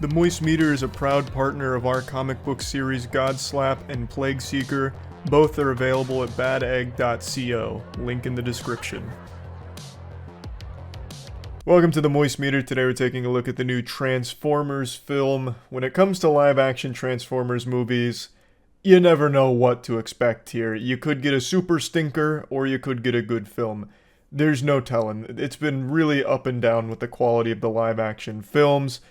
The Moist Meter is a proud partner of our comic book series Godslap and Plague Seeker. Both are available at badegg.co, link in the description. Welcome to the Moist Meter. Today we're taking a look at the new Transformers film. When it comes to live-action Transformers movies, you never know what to expect here. You could get a super stinker, or you could get a good film. There's no telling. It's been really up and down with the quality of the live-action films,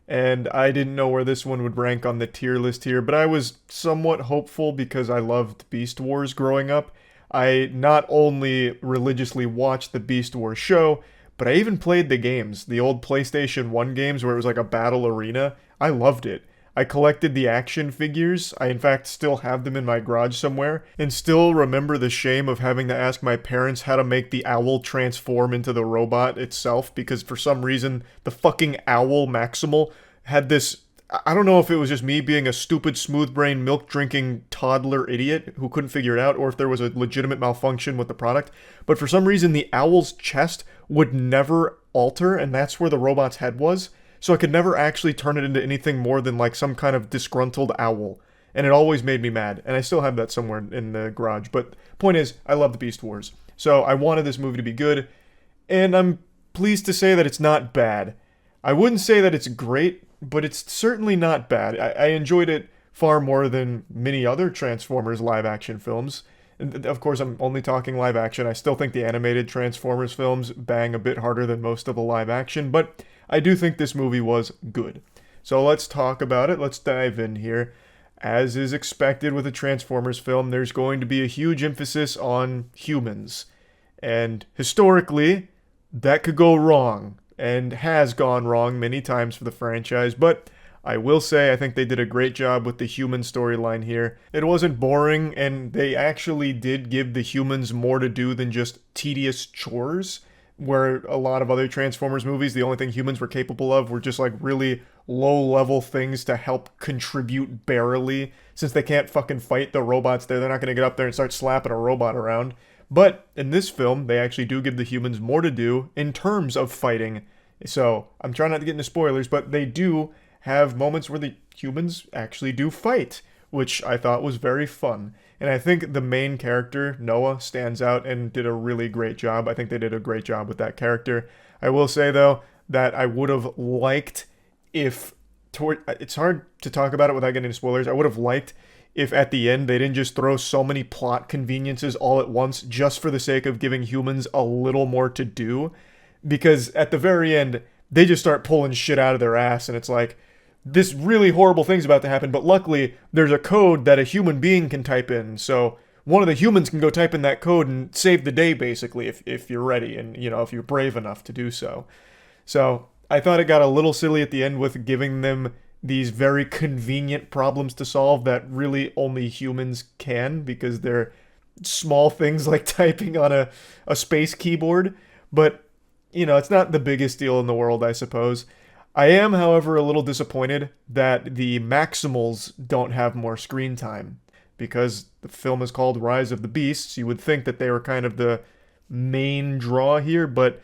and I didn't know where this one would rank on the tier list here, but I was somewhat hopeful because I loved Beast Wars growing up. I not only religiously watched the Beast Wars show, but I even played the games, the old PlayStation 1 games where it was like a battle arena. I loved it. I collected the action figures. I in fact still have them in my garage somewhere, and still remember the shame of having to ask my parents how to make the owl transform into the robot itself, because for some reason the fucking owl Maximal had this, I don't know if it was just me being a stupid smooth-brained milk-drinking toddler idiot who couldn't figure it out, or if there was a legitimate malfunction with the product, but for some reason the owl's chest would never alter, and that's where the robot's head was. So I could never actually turn it into anything more than like some kind of disgruntled owl. And it always made me mad. And I still have that somewhere in the garage. But point is, I love the Beast Wars. So I wanted this movie to be good. And I'm pleased to say that it's not bad. I wouldn't say that it's great, but it's certainly not bad. I enjoyed it far more than many other Transformers live-action films. And of course, I'm only talking live-action. I still think the animated Transformers films bang a bit harder than most of the live-action, but I do think this movie was good. So let's talk about it. Let's dive in here. As is expected with a Transformers film, there's going to be a huge emphasis on humans. And historically, that could go wrong, and has gone wrong many times for the franchise, but I will say I think they did a great job with the human storyline here. It wasn't boring, and they actually did give the humans more to do than just tedious chores, where a lot of other Transformers movies, the only thing humans were capable of were just like really low-level things to help contribute barely. Since they can't fucking fight the robots there, they're not going to get up there and start slapping a robot around. But in this film, they actually do give the humans more to do in terms of fighting. So I'm trying not to get into spoilers, but they do have moments where the humans actually do fight, which I thought was very fun. And I think the main character, Noah, stands out and did a really great job. I think they did a great job with that character. I will say, though, that I would have liked if... It's hard to talk about it without getting into spoilers. I would have liked if at the end they didn't just throw so many plot conveniences all at once just for the sake of giving humans a little more to do. Because at the very end, they just start pulling shit out of their ass, and it's like, this really horrible thing's about to happen, but luckily there's a code that a human being can type in, so one of the humans can go type in that code and save the day, basically, if you're ready, and, you know, if you're brave enough to do so. So, I thought it got a little silly at the end with giving them these very convenient problems to solve that really only humans can, because they're small things like typing on a space keyboard, but, you know, it's not the biggest deal in the world, I suppose. I am, however, a little disappointed that the Maximals don't have more screen time. Because the film is called Rise of the Beasts, you would think that they were kind of the main draw here, but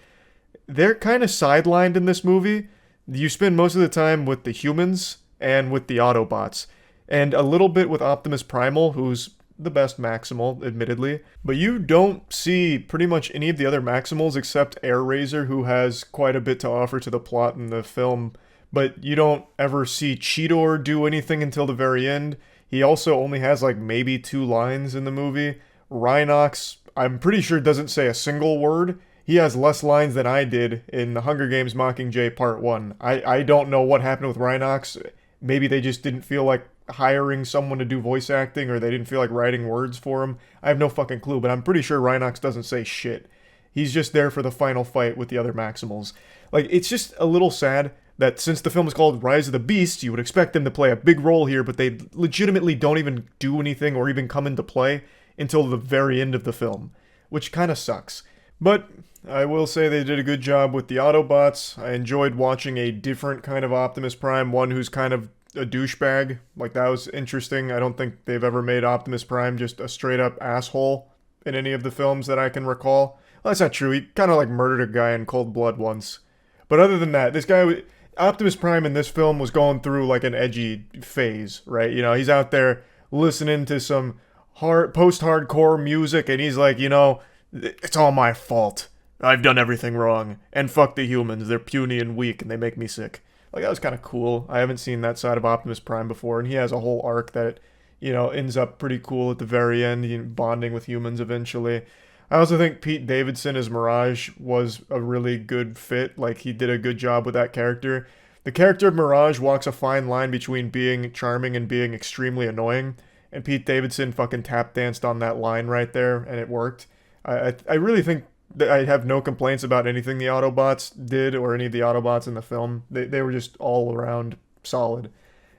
they're kind of sidelined in this movie. You spend most of the time with the humans and with the Autobots, and a little bit with Optimus Primal, who's the best Maximal, admittedly. But you don't see pretty much any of the other Maximals except Airraiser, who has quite a bit to offer to the plot in the film. But you don't ever see Cheetor do anything until the very end. He also only has like maybe 2 lines in the movie. Rhinox, I'm pretty sure, doesn't say a single word. He has less lines than I did in The Hunger Games Mockingjay Part 1. I don't know what happened with Rhinox. Maybe they just didn't feel like hiring someone to do voice acting, or they didn't feel like writing words for him. I have no fucking clue, but I'm pretty sure Rhinox doesn't say shit. He's just there for the final fight with the other Maximals. Like, it's just a little sad that since the film is called Rise of the Beasts, you would expect them to play a big role here, but they legitimately don't even do anything or even come into play until the very end of the film, which kind of sucks. But I will say they did a good job with the Autobots. I enjoyed watching a different kind of Optimus Prime, one who's kind of a douchebag. Like, that was interesting. I don't think they've ever made Optimus Prime just a straight-up asshole in any of the films that I can recall. Well, that's not true. He kind of, like, murdered a guy in cold blood once. But other than that, this guy, Optimus Prime in this film was going through like an edgy phase, right? You know, he's out there listening to some post-hardcore music, and he's like, you know, it's all my fault. I've done everything wrong, and fuck the humans. They're puny and weak, and they make me sick. Like, that was kind of cool. I haven't seen that side of Optimus Prime before, and he has a whole arc that, you know, ends up pretty cool at the very end, you know, bonding with humans eventually. I also think Pete Davidson as Mirage was a really good fit. Like, he did a good job with that character. The character of Mirage walks a fine line between being charming and being extremely annoying, and Pete Davidson fucking tap danced on that line right there, and it worked. I really think that I have no complaints about anything the Autobots did or any of the Autobots in the film. They were just all around solid.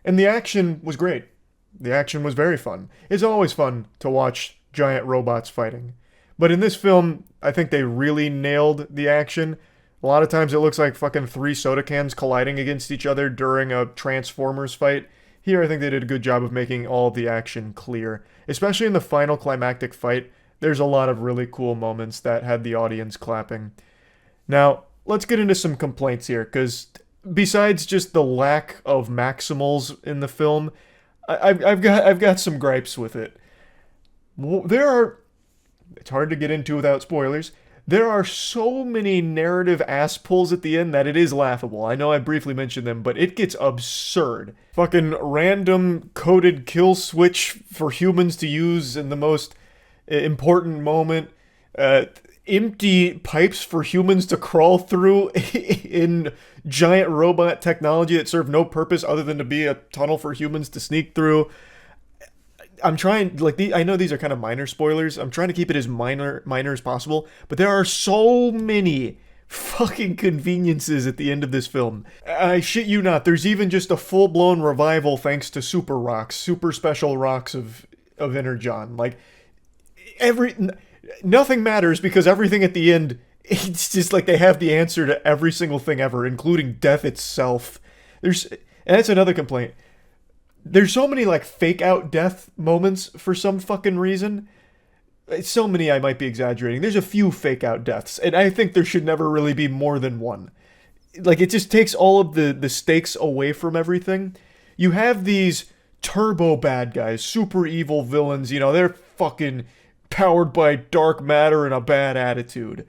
And the action was great. The action was very fun. It's always fun to watch giant robots fighting. But in this film, I think they really nailed the action. A lot of times it looks like fucking 3 soda cans colliding against each other during a Transformers fight. Here I think they did a good job of making all the action clear. Especially in the final climactic fight, there's a lot of really cool moments that had the audience clapping. Now, let's get into some complaints here, because besides just the lack of Maximals in the film, I've got some gripes with it. It's hard to get into without spoilers. There are so many narrative ass pulls at the end that it is laughable. I know I briefly mentioned them, but it gets absurd. Fucking random coded kill switch for humans to use in the most important moment. Empty pipes for humans to crawl through in giant robot technology that serve no purpose other than to be a tunnel for humans to sneak through. I'm trying, like, I know these are kind of minor spoilers. I'm trying to keep it as minor as possible, but there are so many fucking conveniences at the end of this film. I shit you not, there's even just a full-blown revival thanks to super rocks, super special rocks of Energon. Like, nothing matters because everything at the end, it's just like they have the answer to every single thing ever, including death itself. And that's another complaint. There's so many, like, fake-out death moments for some fucking reason. So many I might be exaggerating. There's a few fake-out deaths, and I think there should never really be more than one. Like, it just takes all of the stakes away from everything. You have these turbo bad guys, super evil villains, you know, they're fucking powered by dark matter and a bad attitude.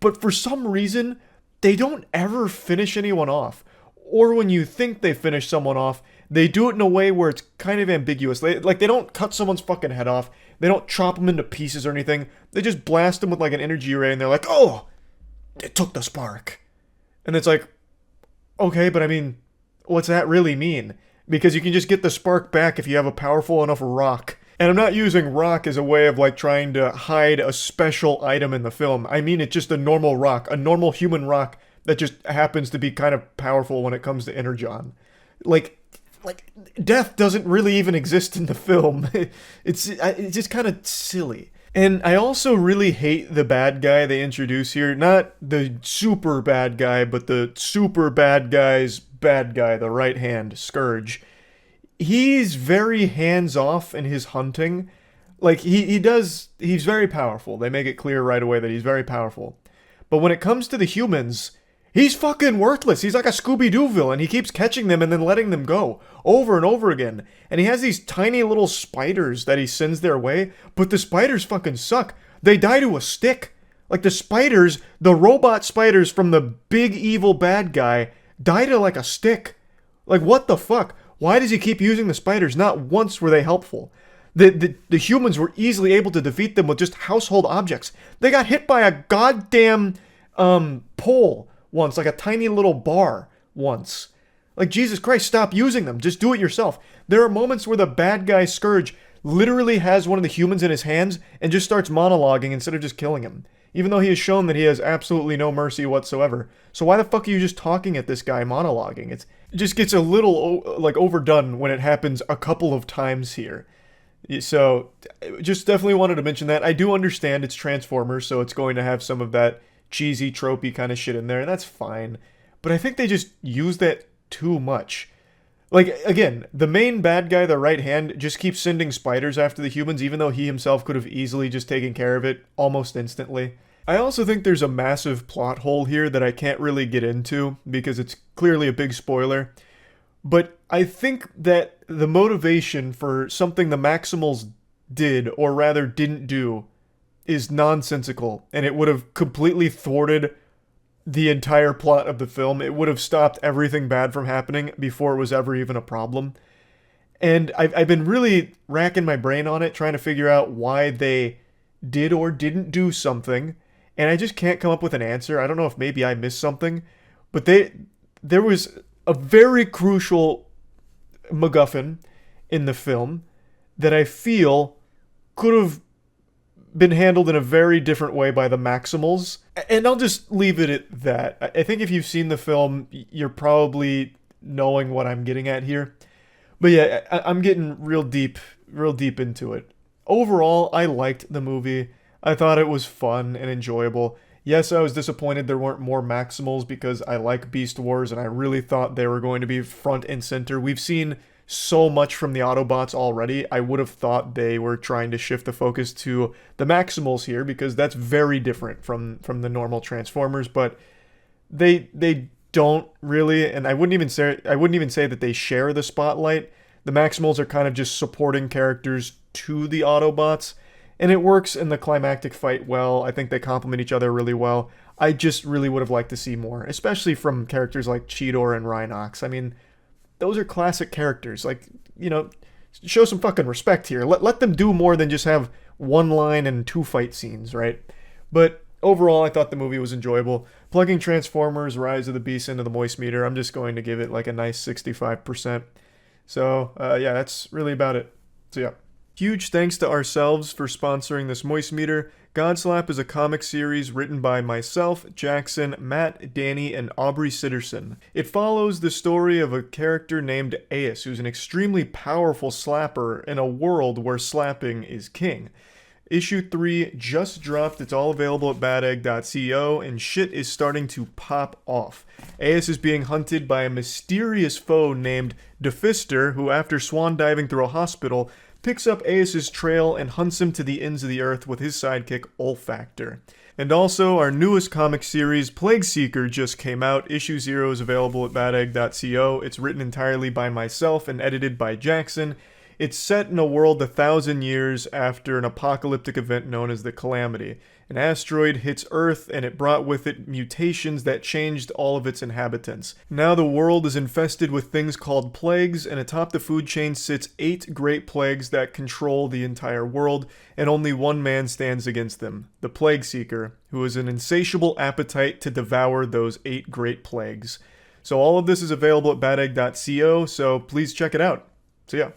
But for some reason, they don't ever finish anyone off. Or when you think they finish someone off, they do it in a way where it's kind of ambiguous. They don't cut someone's fucking head off. They don't chop them into pieces or anything. They just blast them with like an energy ray and they're like, oh, it took the spark. And it's like, okay, but I mean, what's that really mean? Because you can just get the spark back if you have a powerful enough rock. And I'm not using rock as a way of like trying to hide a special item in the film. I mean, it's just a normal rock, a normal human rock that just happens to be kind of powerful when it comes to Energon. Like death doesn't really even exist in the film. It's just kind of silly. And I also really hate the bad guy they introduce here. Not the super bad guy, but the super bad guy's bad guy, the right hand, Scourge. He's very hands-off in his hunting. Like, he's very powerful. They make it clear right away that he's very powerful. But when it comes to the humans, he's fucking worthless. He's like a Scooby-Doo villain. He keeps catching them and then letting them go over and over again. And he has these tiny little spiders that he sends their way, but the spiders fucking suck. They die to a stick. Like the spiders, the robot spiders from the big evil bad guy die to like a stick. Like, what the fuck? Why does he keep using the spiders? Not once were they helpful. The humans were easily able to defeat them with just household objects. They got hit by a goddamn pole once, like a tiny little bar once. Like, Jesus Christ, stop using them. Just do it yourself. There are moments where the bad guy Scourge literally has one of the humans in his hands and just starts monologuing instead of just killing him. Even though he has shown that he has absolutely no mercy whatsoever. So why the fuck are you just talking at this guy monologuing? It just gets a little, like, overdone when it happens a couple of times here. So, just definitely wanted to mention that. I do understand it's Transformers, so it's going to have some of that cheesy, tropey kind of shit in there, and that's fine. But I think they just use that too much. Like, again, the main bad guy, the right hand, just keeps sending spiders after the humans, even though he himself could have easily just taken care of it almost instantly. I also think there's a massive plot hole here that I can't really get into because it's clearly a big spoiler. But I think that the motivation for something the Maximals did, or rather didn't do, is nonsensical, and it would have completely thwarted the entire plot of the film. It would have stopped everything bad from happening before it was ever even a problem. And I've been really racking my brain on it, trying to figure out why they did or didn't do something, and I just can't come up with an answer. I don't know if maybe I missed something, but there was a very crucial MacGuffin in the film that I feel could have been handled in a very different way by the Maximals. And I'll just leave it at that. I think if you've seen the film, you're probably knowing what I'm getting at here. But yeah, I'm getting real deep into it. Overall, I liked the movie. I thought it was fun and enjoyable. Yes, I was disappointed there weren't more Maximals because I like Beast Wars and I really thought they were going to be front and center. We've seen so much from the Autobots already. I would have thought they were trying to shift the focus to the Maximals here because that's very different from the normal Transformers, but they don't really, and I wouldn't even say that they share the spotlight. The Maximals are kind of just supporting characters to the Autobots, and it works in the climactic fight well. I think they complement each other really well. I just really would have liked to see more, especially from characters like Cheetor and Rhinox. I mean, those are classic characters. Like, show some fucking respect here. Let them do more than just have one line and two fight scenes, right? But overall, I thought the movie was enjoyable. Plugging Transformers Rise of the Beast into the Moist Meter, I'm just going to give it like a nice 65%. So, yeah, that's really about it. So, yeah. Huge thanks to ourselves for sponsoring this Moist Meter. Godslap is a comic series written by myself, Jackson, Matt, Danny, and Aubrey Sitterson. It follows the story of a character named Ace, who's an extremely powerful slapper in a world where slapping is king. Issue 3 just dropped. It's all available at badegg.co, and shit is starting to pop off. Ace is being hunted by a mysterious foe named Defister, who, after swan diving through a hospital, picks up Ace's trail and hunts him to the ends of the earth with his sidekick Olfactor. And also, our newest comic series, Plague Seeker, just came out. Issue 0 is available at badegg.co. It's written entirely by myself and edited by Jackson. It's set in a world 1,000 years after an apocalyptic event known as the Calamity. An asteroid hits Earth, and it brought with it mutations that changed all of its inhabitants. Now the world is infested with things called plagues, and atop the food chain sits 8 great plagues that control the entire world, and only one man stands against them, the Plague Seeker, who has an insatiable appetite to devour those 8 great plagues. So all of this is available at badegg.co, so please check it out. So yeah.